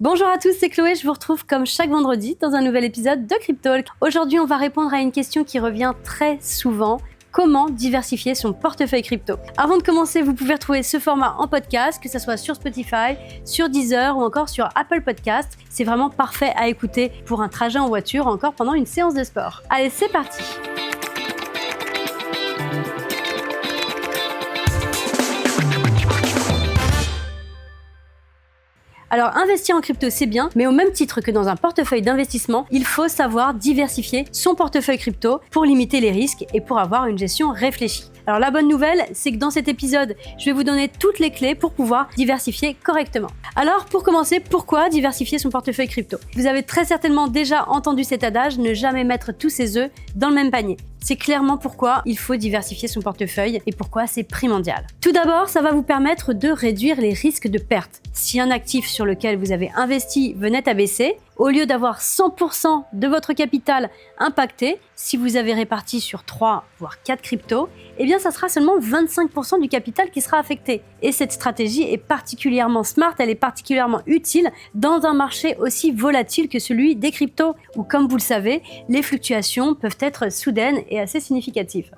Bonjour à tous, c'est Chloé, je vous retrouve comme chaque vendredi dans un nouvel épisode de Cryptalk. Aujourd'hui, on va répondre à une question qui revient très souvent. Comment diversifier son portefeuille crypto? Avant de commencer, vous pouvez retrouver ce format en podcast, que ce soit sur Spotify, sur Deezer ou encore sur Apple Podcast. C'est vraiment parfait à écouter pour un trajet en voiture, encore pendant une séance de sport. Allez, c'est parti! Alors, investir en crypto, c'est bien, mais au même titre que dans un portefeuille d'investissement, il faut savoir diversifier son portefeuille crypto pour limiter les risques et pour avoir une gestion réfléchie. Alors, la bonne nouvelle, c'est que dans cet épisode, je vais vous donner toutes les clés pour pouvoir diversifier correctement. Alors, pour commencer, pourquoi diversifier son portefeuille crypto? Vous avez très certainement déjà entendu cet adage, ne jamais mettre tous ses œufs dans le même panier. C'est clairement pourquoi il faut diversifier son portefeuille et pourquoi c'est primordial. Tout d'abord, ça va vous permettre de réduire les risques de perte. Si un actif sur lequel vous avez investi venait à baisser, au lieu d'avoir 100% de votre capital impacté, si vous avez réparti sur 3 voire 4 cryptos, eh bien ça sera seulement 25% du capital qui sera affecté. Et cette stratégie est particulièrement smart, elle est particulièrement utile dans un marché aussi volatile que celui des cryptos, où comme vous le savez, les fluctuations peuvent être soudaines et assez significatives.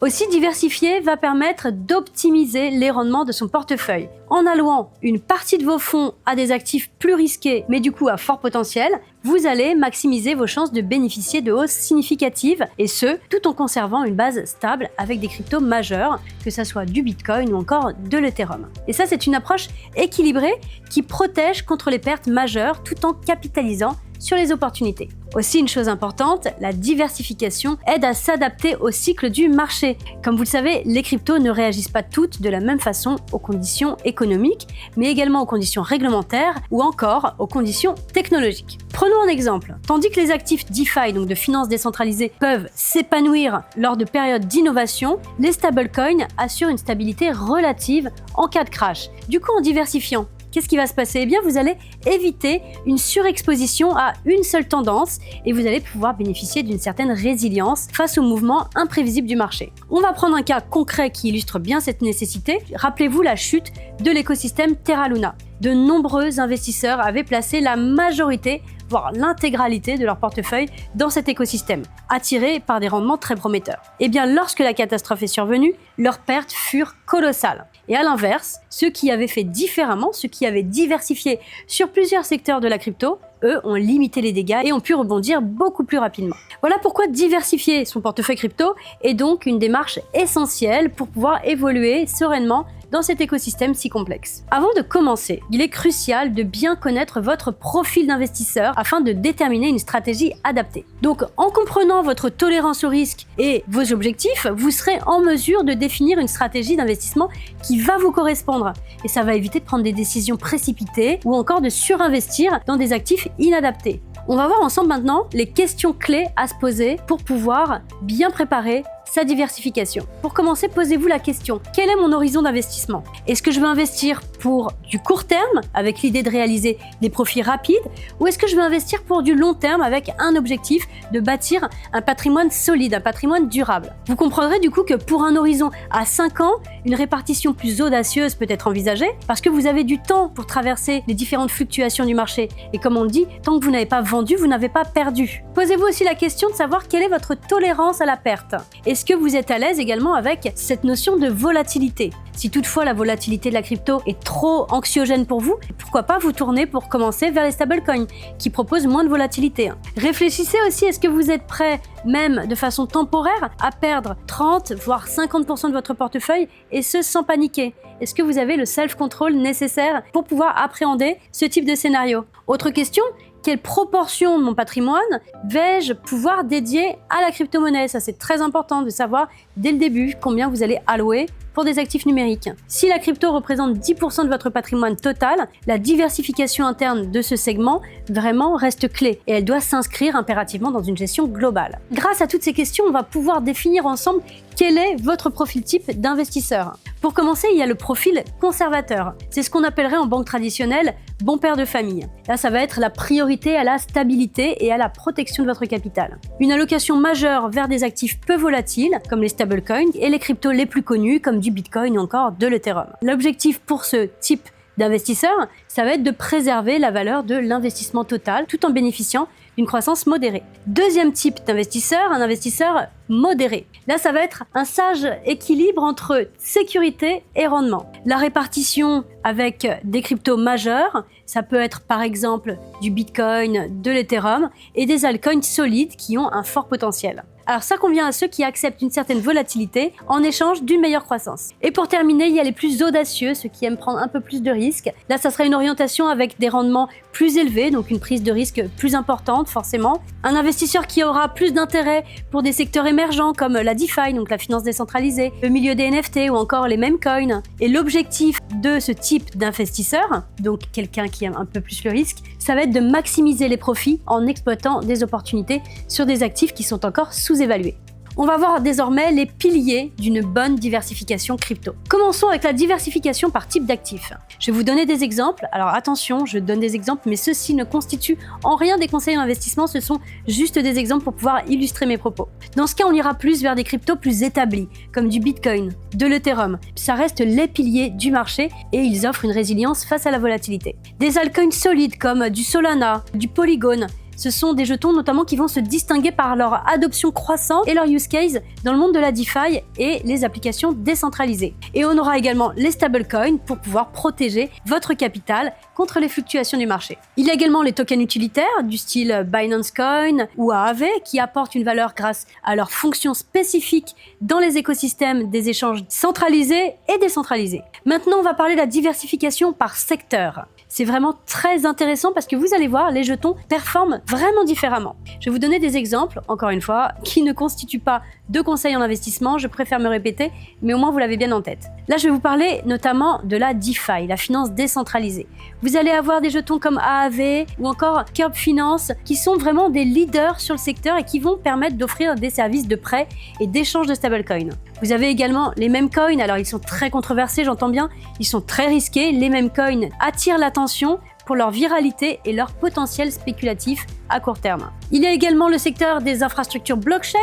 Aussi, diversifier va permettre d'optimiser les rendements de son portefeuille. En allouant une partie de vos fonds à des actifs plus risqués, mais du coup à fort potentiel, vous allez maximiser vos chances de bénéficier de hausses significatives, et ce, tout en conservant une base stable avec des cryptos majeurs, que ce soit du Bitcoin ou encore de l'Ethereum. Et ça, c'est une approche équilibrée qui protège contre les pertes majeures tout en capitalisant sur les opportunités. Aussi, une chose importante, la diversification aide à s'adapter au cycle du marché. Comme vous le savez, les cryptos ne réagissent pas toutes de la même façon aux conditions économiques, mais également aux conditions réglementaires ou encore aux conditions technologiques. Prenons un exemple. Tandis que les actifs DeFi, donc de finances décentralisées, peuvent s'épanouir lors de périodes d'innovation, les stablecoins assurent une stabilité relative en cas de crash. Du coup, en diversifiant, qu'est-ce qui va se passer? Eh bien, vous allez éviter une surexposition à une seule tendance et vous allez pouvoir bénéficier d'une certaine résilience face aux mouvements imprévisibles du marché. On va prendre un cas concret qui illustre bien cette nécessité. Rappelez-vous la chute de l'écosystème Terra Luna. De nombreux investisseurs avaient placé la majorité, voire l'intégralité de leur portefeuille dans cet écosystème, attirés par des rendements très prometteurs. Et bien, lorsque la catastrophe est survenue, leurs pertes furent colossales. Et à l'inverse, ceux qui avaient fait différemment, ceux qui avaient diversifié sur plusieurs secteurs de la crypto, eux ont limité les dégâts et ont pu rebondir beaucoup plus rapidement. Voilà pourquoi diversifier son portefeuille crypto est donc une démarche essentielle pour pouvoir évoluer sereinement dans cet écosystème si complexe. Avant de commencer, il est crucial de bien connaître votre profil d'investisseur afin de déterminer une stratégie adaptée. Donc, en comprenant votre tolérance au risque et vos objectifs, vous serez en mesure de définir une stratégie d'investissement qui va vous correspondre. Et ça va éviter de prendre des décisions précipitées ou encore de surinvestir dans des actifs inadaptés. On va voir ensemble maintenant les questions clés à se poser pour pouvoir bien préparer sa diversification. Pour commencer, posez-vous la question: quel est mon horizon d'investissement? Est-ce que je veux investir pour du court terme, avec l'idée de réaliser des profits rapides, ou est-ce que je veux investir pour du long terme avec un objectif de bâtir un patrimoine solide, un patrimoine durable? Vous comprendrez du coup que pour un horizon à 5 ans, une répartition plus audacieuse peut être envisagée parce que vous avez du temps pour traverser les différentes fluctuations du marché. Et comme on le dit, tant que vous n'avez pas vendu, vous n'avez pas perdu. Posez-vous aussi la question de savoir quelle est votre tolérance à la perte. Est-ce que vous êtes à l'aise également avec cette notion de volatilité? Si toutefois la volatilité de la crypto est trop anxiogène pour vous, pourquoi pas vous tourner pour commencer vers les stablecoins qui proposent moins de volatilité. Réfléchissez aussi, est-ce que vous êtes prêt, même de façon temporaire, à perdre 30 voire 50% de votre portefeuille et ce sans paniquer? Est-ce que vous avez le self-control nécessaire pour pouvoir appréhender ce type de scénario? Autre question, quelle proportion de mon patrimoine vais-je pouvoir dédier à la crypto-monnaie? Ça, c'est très important de savoir dès le début combien vous allez allouer pour des actifs numériques. Si la crypto représente 10% de votre patrimoine total, la diversification interne de ce segment vraiment reste clé et elle doit s'inscrire impérativement dans une gestion globale. Grâce à toutes ces questions, on va pouvoir définir ensemble quel est votre profil type d'investisseur. Pour commencer, il y a le profil conservateur. C'est ce qu'on appellerait en banque traditionnelle bon père de famille. Là, ça va être la priorité à la stabilité et à la protection de votre capital. Une allocation majeure vers des actifs peu volatiles, comme les stablecoins, et les cryptos les plus connus, comme du Bitcoin ou encore de l'Ethereum. L'objectif pour ce type d'investisseur, ça va être de préserver la valeur de l'investissement total tout en bénéficiant d'une croissance modérée. Deuxième type d'investisseur, un investisseur modéré. Là, ça va être un sage équilibre entre sécurité et rendement. La répartition avec des cryptos majeurs, ça peut être par exemple du Bitcoin, de l'Ethereum et des altcoins solides qui ont un fort potentiel. Alors ça convient à ceux qui acceptent une certaine volatilité en échange d'une meilleure croissance. Et pour terminer, il y a les plus audacieux, ceux qui aiment prendre un peu plus de risques. Là, ça serait une orientation avec des rendements plus élevés, donc une prise de risque plus importante forcément. Un investisseur qui aura plus d'intérêt pour des secteurs émergents comme la DeFi, donc la finance décentralisée, le milieu des NFT ou encore les meme coins. Et l'objectif de ce type d'investisseur, donc quelqu'un qui aime un peu plus le risque, ça va être de maximiser les profits en exploitant des opportunités sur des actifs qui sont encore sous-évalués. On va voir désormais les piliers d'une bonne diversification crypto. Commençons avec la diversification par type d'actifs. Je vais vous donner des exemples. Alors attention, je donne des exemples, mais ceux-ci ne constituent en rien des conseils d'investissement, ce sont juste des exemples pour pouvoir illustrer mes propos. Dans ce cas, on ira plus vers des cryptos plus établis, comme du Bitcoin, de l'Ethereum. Ça reste les piliers du marché et ils offrent une résilience face à la volatilité. Des altcoins solides comme du Solana, du Polygon, ce sont des jetons notamment qui vont se distinguer par leur adoption croissante et leur use case dans le monde de la DeFi et les applications décentralisées. Et on aura également les stablecoins pour pouvoir protéger votre capital contre les fluctuations du marché. Il y a également les tokens utilitaires du style Binance Coin ou Aave qui apportent une valeur grâce à leurs fonctions spécifiques dans les écosystèmes des échanges centralisés et décentralisés. Maintenant, on va parler de la diversification par secteur. C'est vraiment très intéressant parce que vous allez voir, les jetons performent vraiment différemment. Je vais vous donner des exemples, encore une fois, qui ne constituent pas de conseils en investissement, je préfère me répéter, mais au moins vous l'avez bien en tête. Là, je vais vous parler notamment de la DeFi, la finance décentralisée. Vous allez avoir des jetons comme Aave ou encore Curve Finance qui sont vraiment des leaders sur le secteur et qui vont permettre d'offrir des services de prêt et d'échange de stablecoins. Vous avez également les meme coins, alors ils sont très controversés, j'entends bien, ils sont très risqués. Les meme coins attirent l'attention pour leur viralité et leur potentiel spéculatif à court terme. Il y a également le secteur des infrastructures blockchain.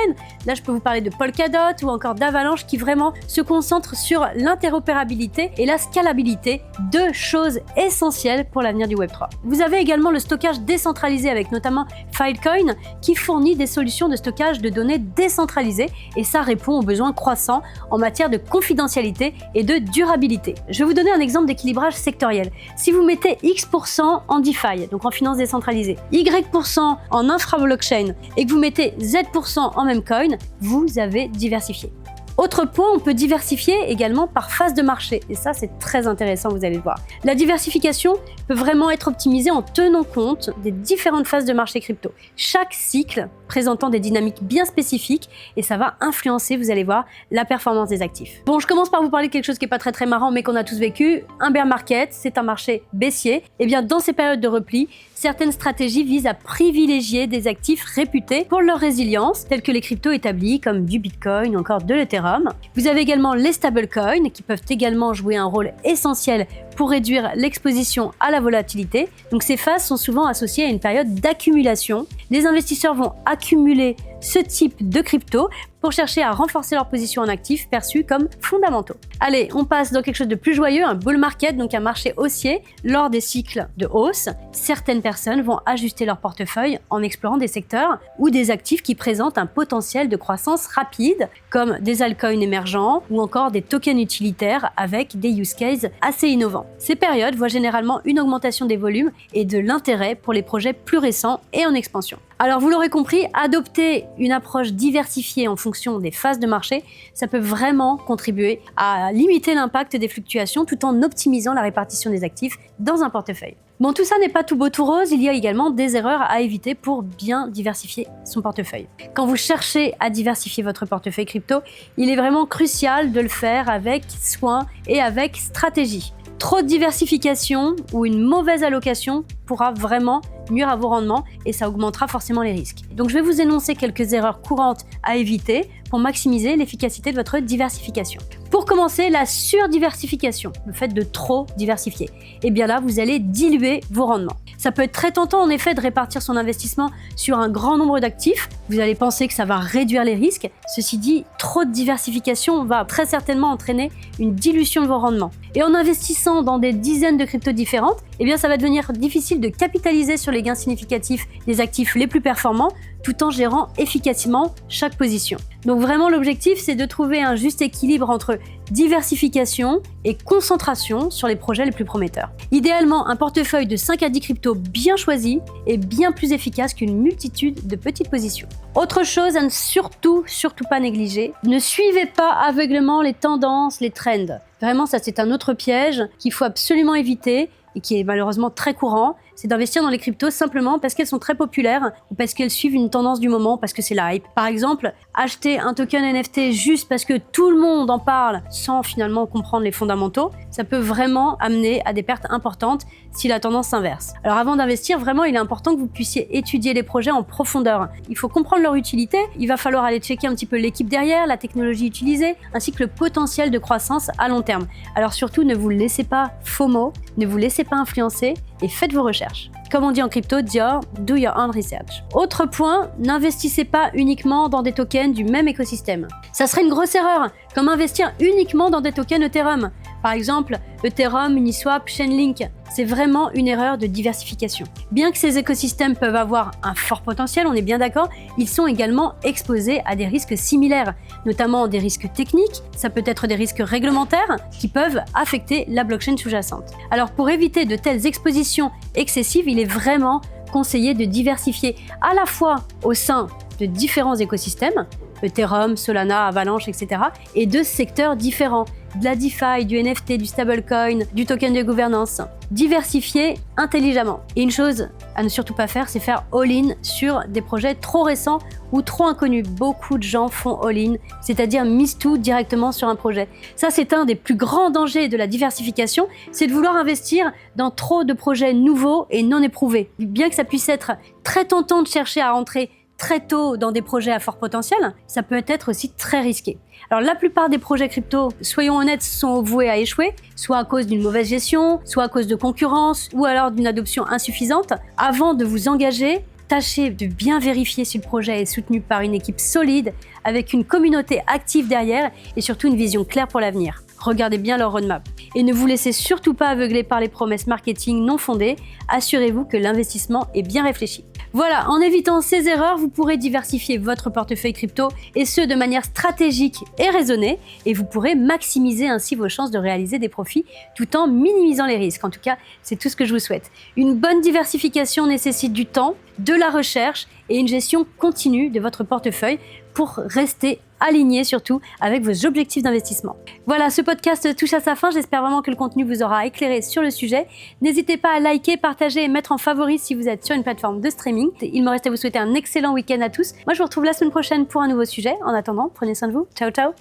Là, je peux vous parler de Polkadot ou encore d'Avalanche qui vraiment se concentrent sur l'interopérabilité et la scalabilité, deux choses essentielles pour l'avenir du Web3. Vous avez également le stockage décentralisé avec notamment Filecoin qui fournit des solutions de stockage de données décentralisées et ça répond aux besoins croissants en matière de confidentialité et de durabilité. Je vais vous donner un exemple d'équilibrage sectoriel. Si vous mettez X% en DeFi, donc en finance décentralisée, Y% en infra-blockchain et que vous mettez Z% en memecoin, vous avez diversifié. Autre point, on peut diversifier également par phase de marché. Et ça, c'est très intéressant, vous allez le voir. La diversification peut vraiment être optimisée en tenant compte des différentes phases de marché crypto. Chaque cycle présentant des dynamiques bien spécifiques et ça va influencer, vous allez voir, la performance des actifs. Bon, je commence par vous parler de quelque chose qui n'est pas très marrant, mais qu'on a tous vécu. Un bear market, c'est un marché baissier. Et bien, dans ces périodes de repli, certaines stratégies visent à privilégier des actifs réputés pour leur résilience, tels que les cryptos établis comme du Bitcoin ou encore de l'Ethereum. Vous avez également les stablecoins qui peuvent également jouer un rôle essentiel pour réduire l'exposition à la volatilité. Donc ces phases sont souvent associées à une période d'accumulation. Les investisseurs vont accumuler ce type de crypto pour chercher à renforcer leur position en actifs perçus comme fondamentaux. Allez, on passe dans quelque chose de plus joyeux, un bull market, donc un marché haussier. Lors des cycles de hausse, certaines personnes vont ajuster leur portefeuille en explorant des secteurs ou des actifs qui présentent un potentiel de croissance rapide, comme des altcoins émergents ou encore des tokens utilitaires avec des use cases assez innovants. Ces périodes voient généralement une augmentation des volumes et de l'intérêt pour les projets plus récents et en expansion. Alors vous l'aurez compris, adopter une approche diversifiée en fonction des phases de marché, ça peut vraiment contribuer à limiter l'impact des fluctuations tout en optimisant la répartition des actifs dans un portefeuille. Bon, tout ça n'est pas tout beau tout rose, il y a également des erreurs à éviter pour bien diversifier son portefeuille. Quand vous cherchez à diversifier votre portefeuille crypto, il est vraiment crucial de le faire avec soin et avec stratégie. Trop de diversification ou une mauvaise allocation pourra vraiment nuire à vos rendements et ça augmentera forcément les risques. Donc je vais vous énoncer quelques erreurs courantes à éviter pour maximiser l'efficacité de votre diversification. Pour commencer, la surdiversification, le fait de trop diversifier. Et bien là, vous allez diluer vos rendements. Ça peut être très tentant en effet de répartir son investissement sur un grand nombre d'actifs. Vous allez penser que ça va réduire les risques. Ceci dit, trop de diversification va très certainement entraîner une dilution de vos rendements. Et en investissant dans des dizaines de cryptos différentes, eh bien ça va devenir difficile de capitaliser sur les gains significatifs des actifs les plus performants tout en gérant efficacement chaque position. Donc vraiment l'objectif c'est de trouver un juste équilibre entre diversification et concentration sur les projets les plus prometteurs. Idéalement, un portefeuille de 5 à 10 cryptos bien choisi est bien plus efficace qu'une multitude de petites positions. Autre chose à ne surtout pas négliger, ne suivez pas aveuglément les tendances, les trends. Vraiment ça c'est un autre piège qu'il faut absolument éviter et qui est malheureusement très courant, c'est d'investir dans les cryptos simplement parce qu'elles sont très populaires ou parce qu'elles suivent une tendance du moment, parce que c'est la hype. Par exemple, acheter un token NFT juste parce que tout le monde en parle sans finalement comprendre les fondamentaux, ça peut vraiment amener à des pertes importantes si la tendance s'inverse. Alors avant d'investir, vraiment, il est important que vous puissiez étudier les projets en profondeur. Il faut comprendre leur utilité, il va falloir aller checker un petit peu l'équipe derrière, la technologie utilisée, ainsi que le potentiel de croissance à long terme. Alors surtout, ne vous laissez pas FOMO, ne vous laissez pas influencer et faites vos recherches. Comme on dit en crypto, Dior, do your own research. Autre point, n'investissez pas uniquement dans des tokens du même écosystème. Ça serait une grosse erreur, comme investir uniquement dans des tokens Ethereum. Par exemple, Ethereum, Uniswap, Chainlink. C'est vraiment une erreur de diversification. Bien que ces écosystèmes peuvent avoir un fort potentiel, on est bien d'accord, ils sont également exposés à des risques similaires, notamment des risques techniques, ça peut être des risques réglementaires qui peuvent affecter la blockchain sous-jacente. Alors pour éviter de telles expositions excessives, il est vraiment conseillé de diversifier à la fois au sein de différents écosystèmes, Ethereum, Solana, Avalanche, etc., et de secteurs différents, de la DeFi, du NFT, du stablecoin, du token de gouvernance. Diversifier intelligemment. Et une chose à ne surtout pas faire, c'est faire all-in sur des projets trop récents ou trop inconnus. Beaucoup de gens font all-in, c'est-à-dire misent tout directement sur un projet. Ça, c'est un des plus grands dangers de la diversification, c'est de vouloir investir dans trop de projets nouveaux et non éprouvés. Bien que ça puisse être très tentant de chercher à rentrer très tôt dans des projets à fort potentiel, ça peut être aussi très risqué. Alors la plupart des projets crypto, soyons honnêtes, sont voués à échouer, soit à cause d'une mauvaise gestion, soit à cause de concurrence, ou alors d'une adoption insuffisante. Avant de vous engager, tâchez de bien vérifier si le projet est soutenu par une équipe solide, avec une communauté active derrière et surtout une vision claire pour l'avenir. Regardez bien leur roadmap. Et ne vous laissez surtout pas aveugler par les promesses marketing non fondées, assurez-vous que l'investissement est bien réfléchi. Voilà, en évitant ces erreurs, vous pourrez diversifier votre portefeuille crypto et ce de manière stratégique et raisonnée et vous pourrez maximiser ainsi vos chances de réaliser des profits tout en minimisant les risques. En tout cas, c'est tout ce que je vous souhaite. Une bonne diversification nécessite du temps, de la recherche et une gestion continue de votre portefeuille pour rester aligné surtout avec vos objectifs d'investissement. Voilà, ce podcast touche à sa fin. J'espère vraiment que le contenu vous aura éclairé sur le sujet. N'hésitez pas à liker, partager et mettre en favori si vous êtes sur une plateforme de streaming. Il me reste à vous souhaiter un excellent week-end à tous. Moi, je vous retrouve la semaine prochaine pour un nouveau sujet. En attendant, prenez soin de vous. Ciao, ciao.